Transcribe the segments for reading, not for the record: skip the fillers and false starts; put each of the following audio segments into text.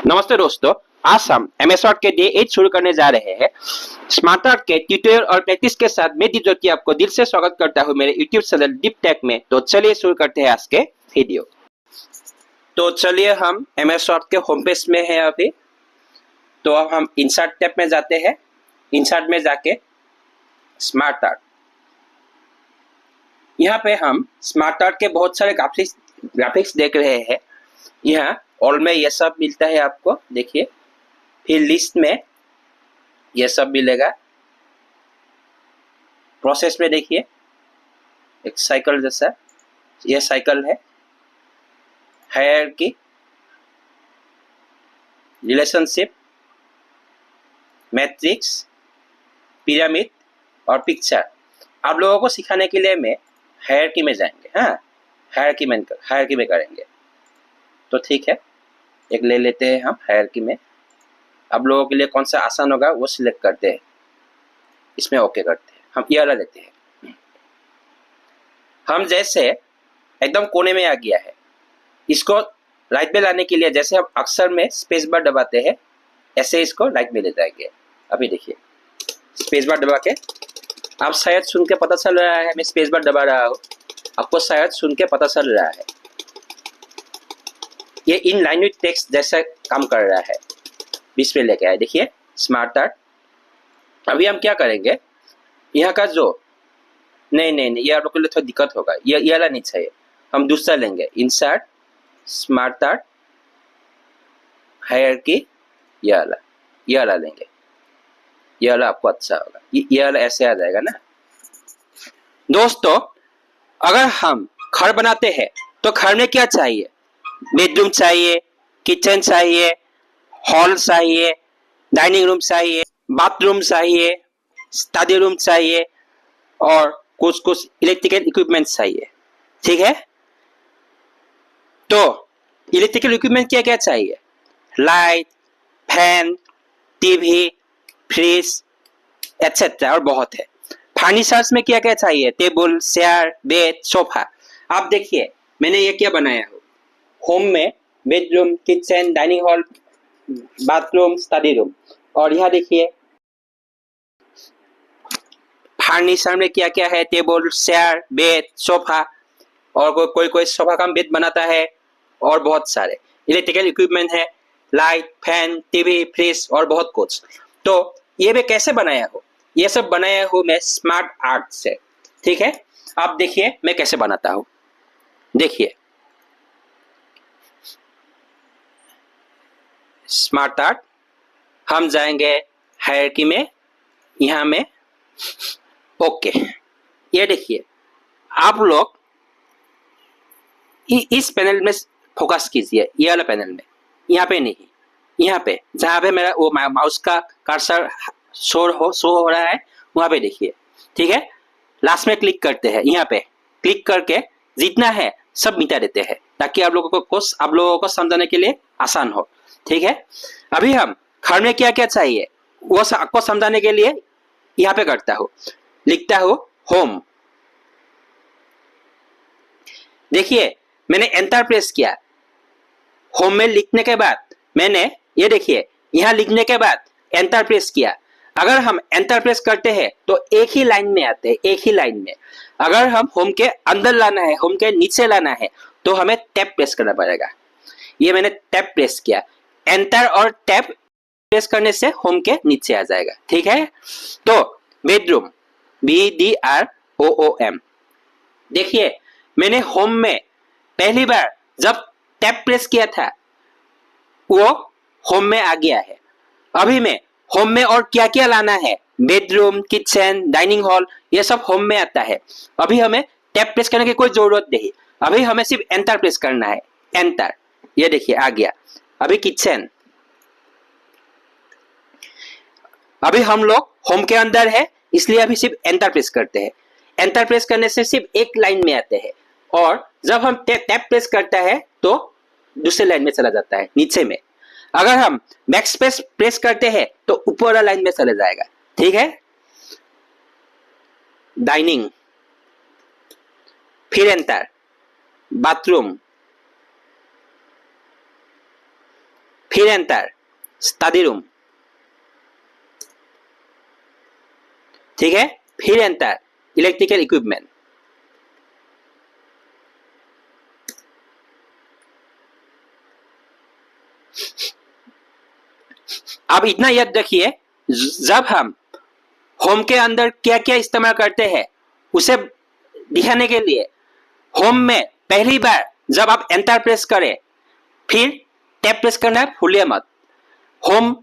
नमस्ते दोस्तों। आज हम एमएस वर्ड के डे 8 शुरू करने जा रहे हैं। स्मार्ट वर्ड के ट्यूटोरियल और प्रैक्टिस के साथ मैं दीप ज्योति आपको दिल से स्वागत करता हूं मेरे यूट्यूब चैनल डीप टेक में। तो चलिए शुरू करते हैं आज के वीडियो। तो चलिए हम एमएस वर्ड के होम पेज में हैं अभी। तो अब हम इंसर्ट टैब में जाते हैं। इंसर्ट में जाके स्मार्ट आर्ट, यहाँ पे हम स्मार्ट आर्ट के बहुत सारे ग्राफिक्स देख रहे हैं। यहाँ ऑल में ये सब मिलता है आपको, देखिए। फिर लिस्ट में ये सब मिलेगा। प्रोसेस में देखिए एक साइकिल जैसा, ये साइकिल है। हायरार्की, रिलेशनशिप, मैट्रिक्स, पिरामिड और पिक्चर। आप लोगों को सिखाने के लिए मैं हायरार्की में जाएंगे। हाँ, हायरार्की में करेंगे। तो ठीक है, एक ले लेते हैं हम हायरार्की में। आप लोगों के लिए कौन सा आसान होगा वो सिलेक्ट करते हैं, इसमें ओके करते हैं। हम ये वाला लेते हैं। हम जैसे एकदम कोने में आ गया है, इसको राइट में लाने के लिए जैसे हम अक्सर में स्पेस बार दबाते हैं, ऐसे इसको राइट में ले जाएंगे। अभी देखिए, स्पेस बार दबा के, आप शायद सुन के पता चल रहा है मैं स्पेस बार दबा रहा हूँ। आपको शायद सुन के पता चल रहा है ये इन लाइन विथ टेक्स्ट जैसा काम कर रहा है। बीच में लेके आए, देखिए स्मार्ट आर्ट। अभी हम क्या करेंगे, यहाँ का जो नहीं, ये आप लोग के लिए थोड़ा दिक्कत होगा। ये वाला नहीं चाहिए, हम दूसरा लेंगे। इंसर्ट, स्मार्ट आर्ट, हायरार्की, ये वाला लेंगे। ये वाला आपको अच्छा होगा। ये वाला ऐसे आ जाएगा ना। दोस्तों, अगर हम घर बनाते हैं तो घर में क्या चाहिए? बेडरूम चाहिए, किचन चाहिए, हॉल चाहिए, डाइनिंग रूम चाहिए, बाथरूम चाहिए, स्टडी रूम चाहिए और कुछ कुछ इलेक्ट्रिकल इक्विपमेंट चाहिए। ठीक है, तो इलेक्ट्रिकल इक्विपमेंट क्या क्या चाहिए? Light, fan, TV, fridge etcetera और बहुत है। फर्नीचर्स में क्या क्या चाहिए? Table, chair, bed, sofa. आप देखिए मैंने ये क्या बनाया हो। होम में bedroom, kitchen, dining hall, bathroom, study room. और यहाँ देखिए फर्नीचर में क्या क्या है? Table, chair, bed, sofa. और कोई सोफा का बेड बनाता है और बहुत सारे इलेक्ट्रिकल इक्विपमेंट है, लाइट, फैन, टीवी, फ्रिज और बहुत कुछ। तो ये मैं कैसे बनाया हूँ? ये सब बनाया हूँ मैं स्मार्ट आर्ट से। ठीक है, आप देखिए मैं कैसे बनाता हूँ। देखिए स्मार्ट आर्ट, हम जाएंगे हायरार्की में, यहाँ में ओके। ये देखिए, आप लोग इस पैनल में फोकस कीजिए, ये वाला पैनल में, यहाँ पे नहीं, यहाँ पे जहाँ पे मेरा वो माउस का कर्सर शो हो रहा है वहाँ पे देखिए। ठीक है, लास्ट में क्लिक करते हैं। यहाँ पे क्लिक करके जितना है सब मिटा देते हैं ताकि आप लोगों को समझाने के लिए आसान हो। ठीक है, अभी हम घर में क्या क्या चाहिए वो आपको समझाने के लिए यहाँ पे करता हूँ, लिखता हूँ होम। देखिए मैंने एंटर प्रेस किया। होम में लिखने के बाद मैंने ये देखिए यहाँ लिखने के बाद एंटर प्रेस किया। अगर हम एंटर प्रेस करते हैं तो एक ही लाइन में आते हैं, एक ही लाइन में। अगर हम होम के अंदर लाना है, होम के नीचे लाना है तो हमें टैब प्रेस करना पड़ेगा। ये मैंने टैब प्रेस किया। एंटर और टैब प्रेस करने से होम के नीचे आ जाएगा। ठीक है, तो बेडरूम, BDROOM। देखिए मैंने होम में पहली बार जब टैब प्रेस किया था वो होम में आ गया है। अभी मैं होम में और क्या क्या लाना है, बेडरूम, किचन, डाइनिंग हॉल, ये सब होम में आता है। अभी हमें टैब प्रेस करने की कोई जरूरत नहीं, अभी हमें सिर्फ एंटर प्रेस करना है। एंटर, ये देखिए आ गया। अभी किचन, अभी हम लोग होम के अंदर है इसलिए अभी सिर्फ एंटर प्रेस करते हैं। एंटर प्रेस करने से सिर्फ एक लाइन में आते हैं और जब हम टैब प्रेस करता है तो दूसरे लाइन में चला जाता है, नीचे में। अगर हम बैक स्पेस प्रेस करते हैं तो ऊपर वाला लाइन में चले जाएगा। ठीक है, डाइनिंग, फिर एंटर, बाथरूम, फिर एंटर स्टडी रूम, ठीक है। फिर एंटर इलेक्ट्रिकल इक्विपमेंट, अब इतना याद रखिए, जब हम होम के अंदर क्या क्या इस्तेमाल करते हैं उसे दिखाने के लिए होम में पहली बार जब आप एंटर प्रेस करें फिर टैब प्रेस करना है, भूलिए मत। होम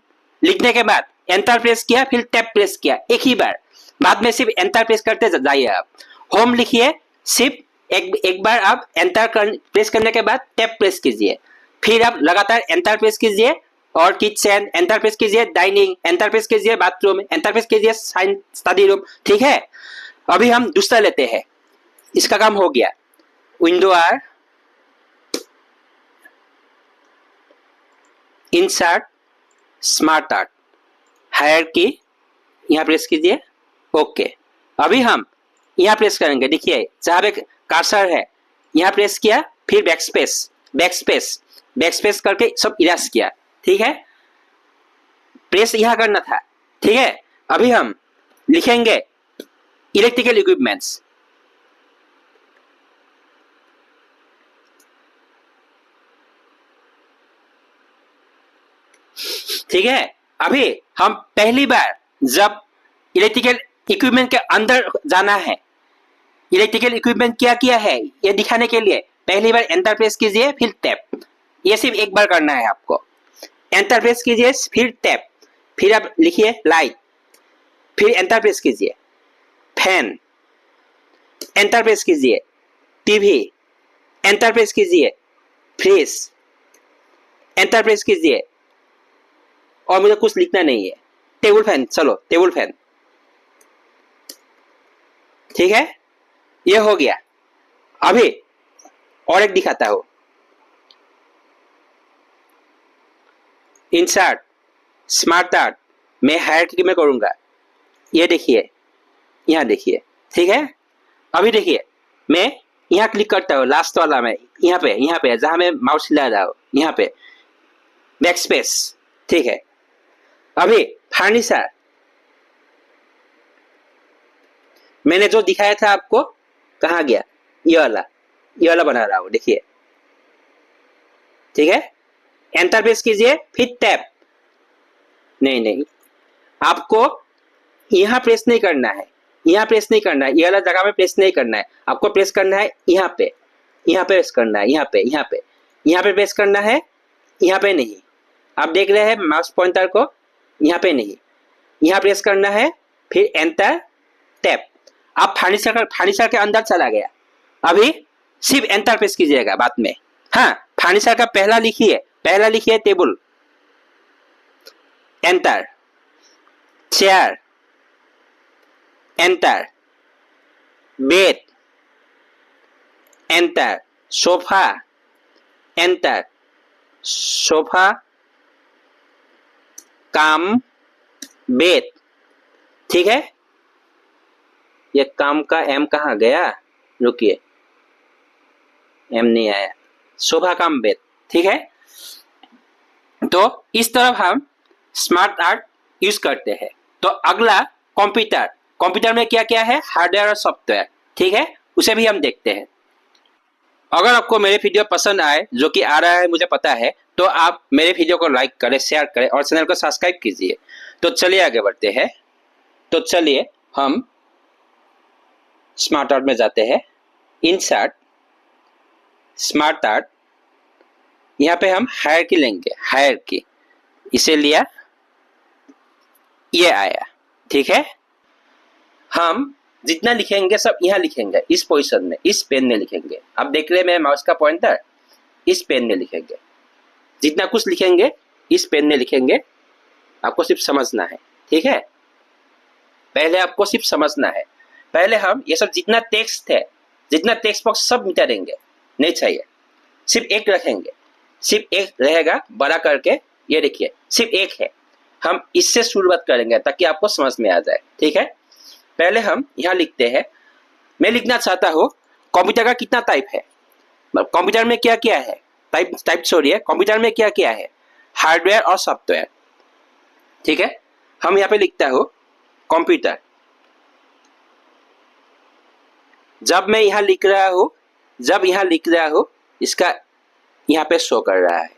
लिखने के बाद एंटर प्रेस किया फिर टैब प्रेस किया एक ही बार, बाद में सिर्फ एंटर प्रेस करते जाइए। आप होम लिखिए, सिर्फ एक बार आप प्रेस करने के बाद टैब प्रेस कीजिए, फिर आप लगातार एंटर प्रेस कीजिए और किचन एंटर प्रेस कीजिए, डाइनिंग एंटर प्रेस कीजिए, बाथरूम एंटर प्रेस कीजिए, स्टडी रूम, ठीक है। अभी हम दूसरा लेते हैं, इसका काम हो गया। Window or, insert smart art, hierarchy यहां प्रेस कीजिए, ओके। अभी हम यहां प्रेस करेंगे, देखिए जहां पे कर्सर है यहां प्रेस किया, फिर बैकस्पेस करके सब इरेज किया, ठीक है। प्रेस यहां करना था, ठीक है। अभी हम लिखेंगे इलेक्ट्रिकल इक्विपमेंट्स, ठीक है। अभी हम पहली बार जब इलेक्ट्रिकल इक्विपमेंट के अंदर जाना है, इलेक्ट्रिकल इक्विपमेंट क्या किया है ये दिखाने के लिए पहली बार एंटर प्रेस कीजिए फिर टैब, ये सिर्फ एक बार करना है आपको। एंटर प्रेस कीजिए फिर टैब, फिर आप लिखिए लाइट, फिर एंटर प्रेस कीजिए, फैन एंटर प्रेस कीजिए, टीवी एंटर प्रेस कीजिए, फ्रिज एंटर प्रेस कीजिए, और मुझे कुछ लिखना नहीं है, टेबल फैन, चलो टेबल फैन, ठीक है। ये हो गया। अभी और एक दिखाता हूं, इंसर्ट स्मार्ट आर्ट, मैं हायरार्की में करूंगा, ये देखिए यहां देखिए, ठीक है। अभी देखिए मैं यहां क्लिक करता हूं, लास्ट वाला में यहां पे जहां मैं माउस हिला रहा हूं, यहां पे बैक स्पेस, ठीक है। अभी फर्नीचर मैंने जो दिखाया था आपको कहां गया, ये वाला बना रहा हूं, देखिए, ठीक है। एंटर प्रेस कीजिए फिर टैब, नहीं आपको यहां प्रेस नहीं करना है, यहां प्रेस नहीं करना है, ये वाला जगह में प्रेस नहीं करना है, आपको प्रेस करना है यहां पे प्रेस करना है, यहां पे प्रेस करना है, यहां पे नहीं। आप देख रहे हैं माउस पॉइंटर को, यहां पे नहीं, यहां प्रेस करना है फिर एंटर टैब। आप फर्नीचर के अंदर चला गया। अभी सिर्फ एंटर प्रेस कीजिएगा बाद में। हाँ, फर्नीचर का पहला लिखिए table, enter, chair enter, bed enter, sofa enter, sofa काम बेड, ठीक है। ये काम का एम कहाँ गया, रुकिए, एम नहीं आया, सोफा काम बेड, ठीक है। तो इस तरफ हम स्मार्ट आर्ट यूज करते हैं। तो अगला कंप्यूटर में क्या क्या है, हार्डवेयर और सॉफ्टवेयर, ठीक है, उसे भी हम देखते हैं। अगर आपको मेरे वीडियो पसंद आए, जो कि आ रहा है मुझे पता है, तो आप मेरे वीडियो को लाइक करें, शेयर करें और चैनल को सब्सक्राइब कीजिए। तो चलिए आगे बढ़ते हैं। तो चलिए हम स्मार्ट आर्ट में जाते हैं, इंसर्ट स्मार्ट आर्ट, यहाँ पे हम हायरार्की लेंगे, हायरार्की, इसे लिया, ये आया, ठीक है। हम जितना लिखेंगे सब यहाँ लिखेंगे, इस पोजीशन में, इस पेन में लिखेंगे। आप देख रहे हैं मेरे माउस का पॉइंटर, इस पेन में लिखेंगे, जितना कुछ लिखेंगे इस पेन में लिखेंगे। आपको सिर्फ समझना है, ठीक है। पहले आपको सिर्फ समझना है, पहले हम ये सब जितना टेक्स्ट है, जितना टेक्स्ट बॉक्स सब मिटा देंगे, नहीं चाहिए, सिर्फ एक रखेंगे, सिर्फ एक रहेगा बड़ा करके, ये देखिए सिर्फ एक है। हम इससे शुरुआत करेंगे ताकि आपको समझ में आ जाए, ठीक है। पहले हम यहाँ लिखते हैं, मैं लिखना चाहता हूँ कंप्यूटर का कितना टाइप है, कंप्यूटर में क्या क्या है, कंप्यूटर में क्या क्या है, हार्डवेयर और सॉफ्टवेयर। ठीक है, हम यहाँ पे लिखता हूं कंप्यूटर। जब मैं यहाँ लिख रहा हूं इसका यहाँ पे शो कर रहा है।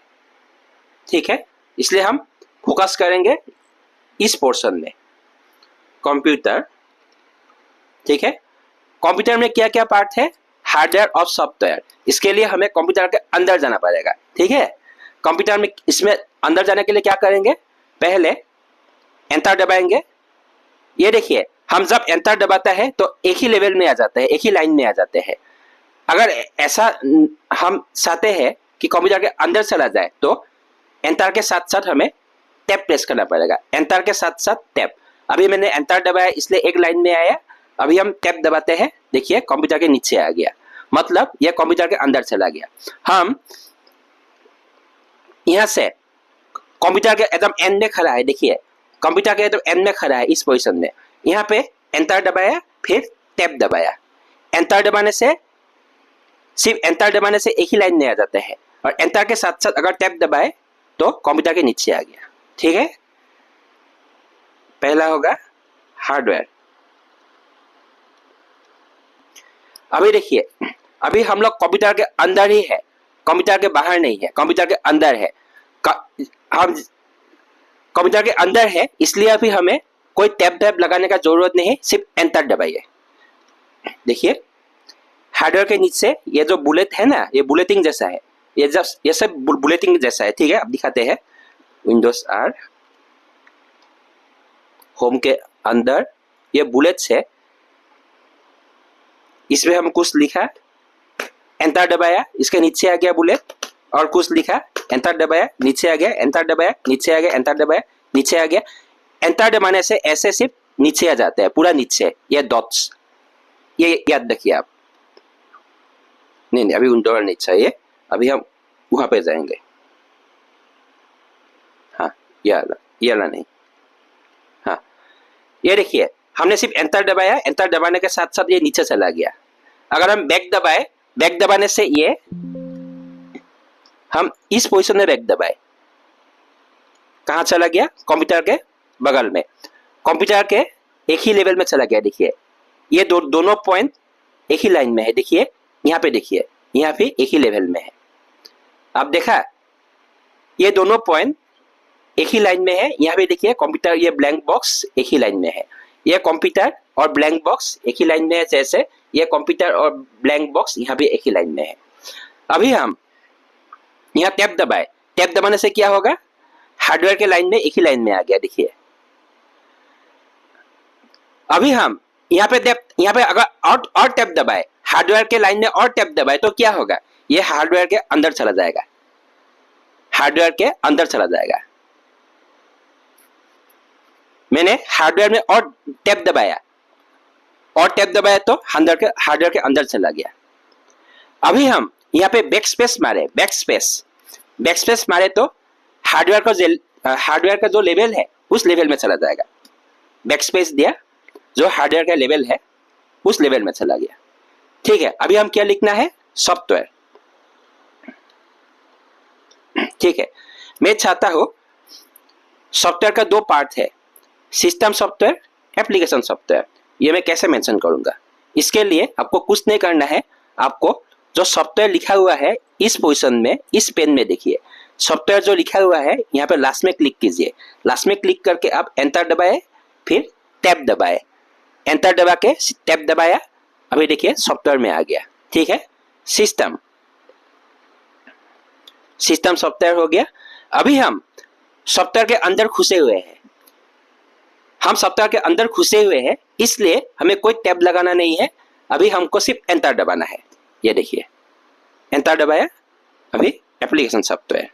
ठीक है, इसलिए हम फोकस करेंगे इस पोर्शन में, कंप्यूटर। ठीक है, कंप्यूटर में क्या क्या पार्ट है, हार्डवेयर और सॉफ्टवेयर। इसके लिए हमें कंप्यूटर के अंदर जाना पड़ेगा। ठीक है, कंप्यूटर में इसमें अंदर जाने के लिए क्या करेंगे, पहले एंटर दबाएंगे। ये देखिए, हम जब एंटर दबाता है तो एक ही लेवल में आ जाते हैं, एक ही लाइन में आ जाते हैं। अगर ऐसा हम चाहते हैं कि कंप्यूटर के अंदर चला जाए तो एंटर के साथ साथ हमें टैब प्रेस करना पड़ेगा। एंटर के साथ साथ टैब। अभी मैंने एंटर दबाया इसलिए एक लाइन में आया। अभी हम टैब दबाते हैं, देखिए कंप्यूटर के नीचे आ गया, मतलब यह कंप्यूटर के अंदर चला गया। हम यहां से कंप्यूटर के एकदम एंड में खड़ा है, देखिए कंप्यूटर के एकदम एंड में खड़ा है इस पोजीशन में। यहाँ पे एंटर दबाया, फिर टैब दबाया। एंटर दबाने से, सिर्फ एंटर दबाने से एक ही लाइन में आ जाते हैं, और एंटर के साथ साथ अगर टैब दबाए तो कंप्यूटर के नीचे आ गया। ठीक है, पहला होगा हार्डवेयर। अभी देखिए, अभी हम लोग कंप्यूटर के अंदर ही है, कंप्यूटर के बाहर नहीं है, कंप्यूटर के अंदर है। हम कंप्यूटर के अंदर है, इसलिए अभी हमें कोई टैब लगाने का जरूरत नहीं है, सिर्फ एंटर दबाइए। देखिए हार्डवेयर के नीचे ये जो बुलेट है ना, ये बुलेटिंग जैसा है, ये सब बुलेटिंग जैसा है। ठीक है, अब दिखाते हैं। विंडोज आर, होम के अंदर ये बुलेट्स है, इसमें हम कुछ लिखा, एंटर दबाया, इसके नीचे आ गया बुलेट, और कुछ लिखा, एंटर दबाया, नीचे आ गया, एंटर दबाया, नीचे आ गया, एंटर दबाया, नीचे आ गया। एंटर दबाने से ऐसे सिर्फ नीचे आ जाते हैं, पूरा नीचे, ये डॉट्स, ये याद रखिए आप। नहीं, अभी विंडो नहीं चाहिए, अभी हम वहां पे जाएंगे। हाँ, ये वाला नहीं। हाँ, ये देखिए, हमने सिर्फ एंटर दबाया, एंटर दबाने के साथ साथ ये नीचे चला गया। अगर हम बैक दबाए, बैक दबाने से ये, हम इस पोजीशन में बैक दबाए, कहां चला गया, कंप्यूटर के बगल में, कंप्यूटर के एक ही लेवल में चला गया। देखिए ये दोनों पॉइंट एक ही लाइन में है। देखिए यहाँ पे, देखिए यहाँ पे एक ही लेवल में है। आप देखा, ये दोनों पॉइंट एक ही लाइन में है। यहाँ पे देखिए कंप्यूटर, ये ब्लैंक बॉक्स एक ही लाइन में है। ये कंप्यूटर और ब्लैंक बॉक्स एक ही लाइन में है, जैसे ये कंप्यूटर और ब्लैंक बॉक्स यहाँ पे एक ही लाइन में है। अभी हम यहाँ टैब दबाए, टैब दबाने से क्या होगा, हार्डवेयर के लाइन में एक ही लाइन में आ गया। देखिए अभी हम यहाँ पे अगर और टैब दबाए, हार्डवेयर के लाइन में और टैब दबाए तो क्या होगा, ये हार्डवेयर के अंदर चला जाएगा, हार्डवेयर के अंदर चला जाएगा। मैंने हार्डवेयर में और टैब दबाया, तो हार्डवेयर के अंदर चला गया। अभी हम यहाँ पे बैकस्पेस मारे तो हार्डवेयर का जो लेवल है उस लेवल में चला जाएगा। बैकस्पेस दिया, जो हार्डवेयर का लेवल है उस लेवल में चला गया। ठीक है, अभी हम क्या लिखना है, सॉफ्टवेयर। ठीक है, मैं चाहता हूं सॉफ्टवेयर का दो पार्ट है, सिस्टम सॉफ्टवेयर, एप्लीकेशन सॉफ्टवेयर। ये मैं कैसे मेंशन करूंगा, इसके लिए आपको कुछ नहीं करना है। आपको जो सॉफ्टवेयर लिखा हुआ है इस पोजीशन में, इस पेन में देखिए सॉफ्टवेयर जो लिखा हुआ है, यहाँ पे लास्ट में क्लिक कीजिए। लास्ट में क्लिक करके आप एंटर दबाए, फिर टैब दबाए, एंटर दबा के टैब दबाया। अभी देखिए सॉफ्टवेयर में आ गया। ठीक है, सिस्टम सॉफ्टवेयर हो गया। अभी हम सॉफ्टवेयर के अंदर घुसे हुए हैं, इसलिए हमें कोई टैब लगाना नहीं है। अभी हमको सिर्फ एंटर दबाना है। ये देखिए एंटर दबाया, अभी एप्लीकेशन सॉफ्टवेयर।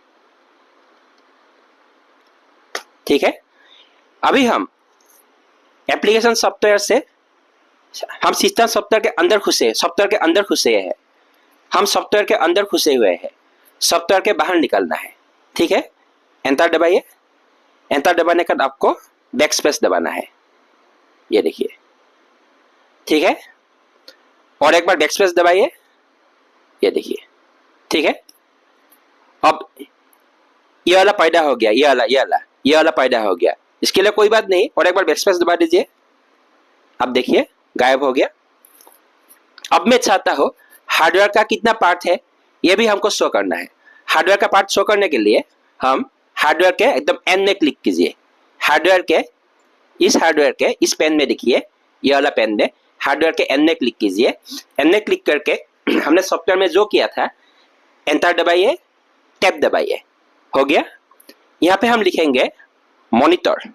ठीक है, अभी हम एप्लीकेशन सॉफ्टवेयर से, हम सिस्टम सॉफ्टवेयर के अंदर घुसे हैं, हम सॉफ्टवेयर के अंदर घुसे हुए हैं, सॉफ्टवेयर के बाहर निकलना है। ठीक है, एंटर दबाइए, एंटर दबाने के बाद आपको बैकस्पेस दबाना है। ये देखिए, ठीक है, और एक बार बैकस्पेस दबाइए, ये देखिए। ठीक है, अब ये वाला पैदा हो गया, ये वाला पैदा हो गया। इसके लिए कोई बात नहीं, और एक बार बैकस्पेस दबा दीजिए। अब देखिए गायब हो गया। अब मैं चाहता हूं हार्डवेयर का कितना पार्ट है ये भी हमको शो करना है। हार्डवेयर का पार्ट शो करने के लिए हम हार्डवेयर के एकदम एंड में क्लिक कीजिए। हार्डवेयर के इस पेन में देखिए, ये वाला पेन में हार्डवेयर के एंड में क्लिक कीजिए। एंड में क्लिक करके हमने सॉफ्टवेयर में जो किया था एंटर दबाइए, टैब दबाइए। हो गया। यहाँ पे हम लिखेंगे मॉनिटर,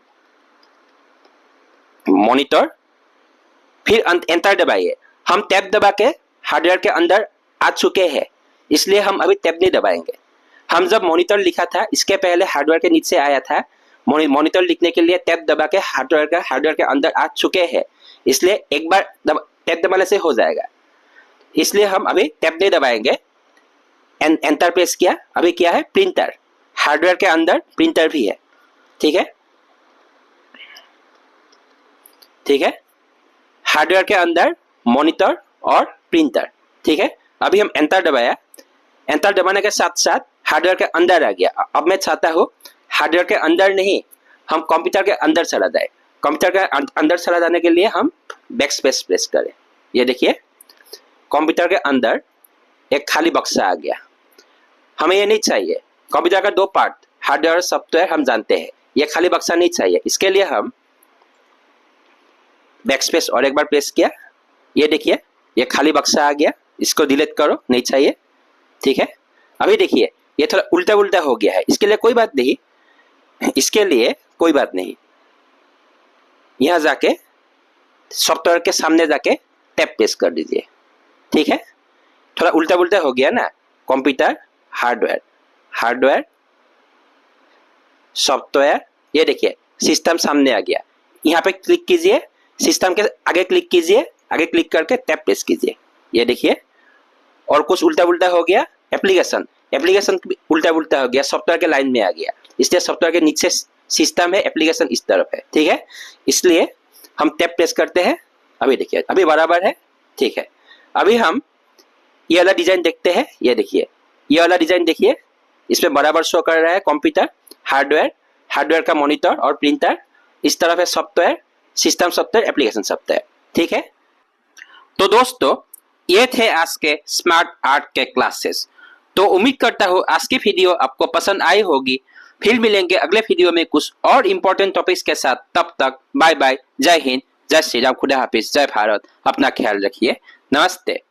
फिर एंटर दबाइए। हम टैब दबा के हार्डवेयर के अंदर आ चुके हैं, इसलिए हम अभी टैब नहीं दबाएंगे। हम जब मॉनिटर लिखा था इसके पहले हार्डवेयर के नीचे आया था। मॉनिटर लिखने के लिए टैब दबा के हार्डवेयर के अंदर आ चुके हैं, इसलिए एक बार टैब दबाने से हो जाएगा। इसलिए हम अभी टैब नहीं दबाएंगे। एंटर प्रेस किया। अभी क्या है? प्रिंटर। हार्डवेयर के अंदर प्रिंटर भी है। ठीक है, हार्डवेयर के अंदर मॉनिटर और प्रिंटर। ठीक है, अभी हम एंटर दबाया। एंटर दबाने के साथ साथ हार्डवेयर के अंदर आ गया। अब मैं चाहता हूँ हार्डवेयर के अंदर नहीं, हम कंप्यूटर के अंदर चला जाए। कंप्यूटर के अंदर चला जाने के लिए हम बैकस्पेस प्रेस करें। ये देखिए कंप्यूटर के अंदर एक खाली बक्सा आ गया। हमें ये नहीं चाहिए। कंप्यूटर का दो पार्ट, हार्डवेयर और सॉफ्टवेयर, हम जानते हैं। ये खाली बक्सा नहीं चाहिए। इसके लिए हम बैकस्पेस और एक बार प्रेस किया। ये देखिए ये खाली बक्सा आ गया। इसको डिलीट करो, नहीं चाहिए। ठीक है, अभी देखिए ये थोड़ा उल्टा उल्टा हो गया है। इसके लिए कोई बात नहीं, यहाँ जाके सॉफ्टवेयर के सामने जाके टैब प्रेस कर दीजिए। ठीक है, थोड़ा उल्टा उल्टा हो गया ना। कंप्यूटर, हार्डवेयर, सॉफ्टवेयर, ये देखिए सिस्टम सामने आ गया। यहाँ पे क्लिक कीजिए, सिस्टम के आगे क्लिक कीजिए, आगे क्लिक करके टैब प्रेस कीजिए। ये देखिए और कुछ उल्टा उल्टा हो गया। एप्लीकेशन उल्टा उल्टा हो गया, सॉफ्टवेयर के लाइन में आ गया। इसलिए सॉफ्टवेयर के नीचे सिस्टम है, एप्लीकेशन इस तरफ है। ठीक है, इसलिए हम टैब प्रेस करते हैं। अभी देखिए अभी बराबर है। ठीक है, अभी हम ये वाला डिजाइन देखते हैं। ये देखिए ये वाला डिजाइन देखिए, इसमें बराबर शो कर रहा है कंप्यूटर, हार्डवेयर का मॉनिटर और प्रिंटर। इस तरफ है software, system software, application software. ठीक है, तो दोस्तों ये थे आज के स्मार्ट आर्ट के क्लासेस। तो उम्मीद करता हूँ आज की वीडियो आपको पसंद आई होगी। फिर मिलेंगे अगले वीडियो में कुछ और इम्पोर्टेंट टॉपिक्स के साथ। तब तक बाय बाय, जय हिंद, जय श्री राम, खुदा हाफिज, जय भारत। अपना ख्याल रखिए, नमस्ते।